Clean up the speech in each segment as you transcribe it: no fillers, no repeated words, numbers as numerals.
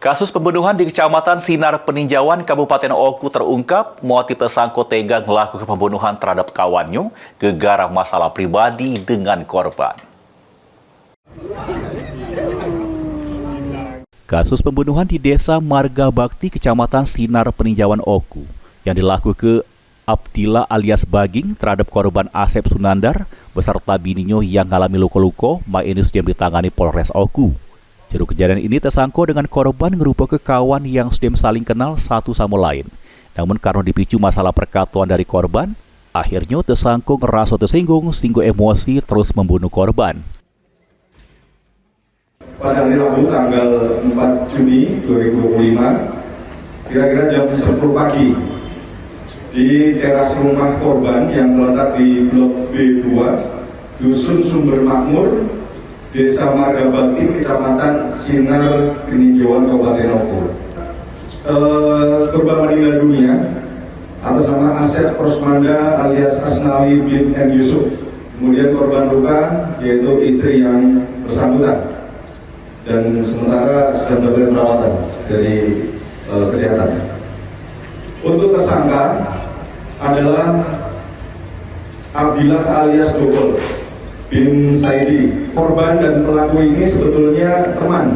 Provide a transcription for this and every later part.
Kasus pembunuhan di Kecamatan Sinar Peninjauan, Kabupaten Oku terungkap. Motif tersangka tega melakukan pembunuhan terhadap kawannya gegara masalah pribadi dengan korban. Kasus pembunuhan di Desa Marga Bakti, Kecamatan Sinar Peninjauan Oku yang dilakukan ke Abdillah alias Baging terhadap korban Asep Sunandar beserta bininya yang mengalami luka-luka, ini sudah ditangani Polres Oku. Juru kejadian ini tersangka dengan korban merupakan kawan yang sudah saling kenal satu sama lain. Namun karena dipicu masalah perkatuan dari korban, akhirnya tersangka ngerasa tersinggung sehingga emosi terus membunuh korban. Pada hari Rabu tanggal 4 Juni 2025, kira-kira jam 10 pagi, di teras rumah korban yang terletak di Blok B2, Dusun Sumber Makmur, Desa Marga Bakti, Kecamatan Sinar Peninjauan, Kabupaten Oku. Korban meninggal dunia atas nama Asep Rosmanda alias Asnawi bin M. Yusuf. Kemudian korban luka yaitu istri yang bersangkutan dan sementara sudah mendapatkan perawatan dari kesehatan. Untuk tersangka adalah Abdillah alias Dobel bin Saidi. Korban dan pelaku ini sebetulnya teman,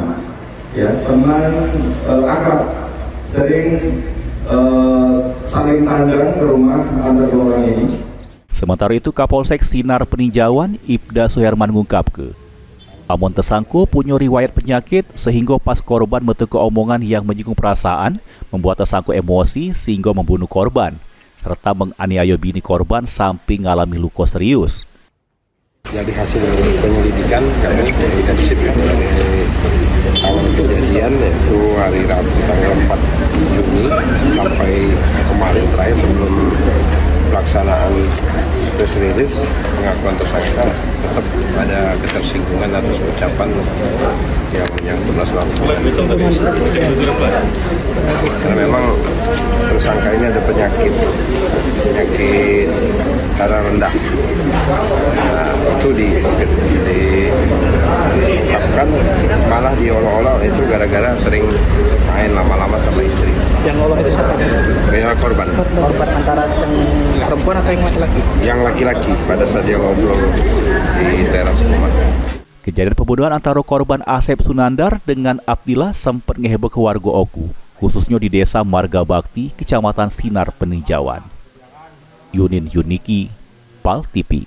akrab, sering saling tandang ke rumah antar dua orang ini. Sementara itu, Kapolsek Sinar Peninjauan Ibda Suherman mengungkapkan, amun tersangka punya riwayat penyakit sehingga pas korban metu ke omongan yang menyinggung perasaan membuat tersangka emosi sehingga membunuh korban serta menganiaya bini korban sampai mengalami luka serius. Dari hasil penyelidikan kami intensif dari awal kejadian yaitu hari Rabu tanggal 4 Juni sampai kemarin terakhir sebelum pelaksanaan press release, pengakuan tersangka tetap ada ketersinggungan atas ucapan yang menyangkut masalah karena memang tersangka ini ada penyakit darah rendah. Nah, itu diungkapkan malah diolok-olok itu gara-gara sering main lama-lama sama istri. Yang olok itu siapa? Yang korban. Korban antara yang perempuan atau yang laki-laki? Yang laki-laki pada saat dia ngobrol di teras rumah. Kejadian pembunuhan antara korban Asep Sunandar dengan Abdillah sempat ngeheboh ke warga Oku, khususnya di Desa Marga Bakti, Kecamatan Sinar Peninjauan. Yunin Yuniki, PAL TV.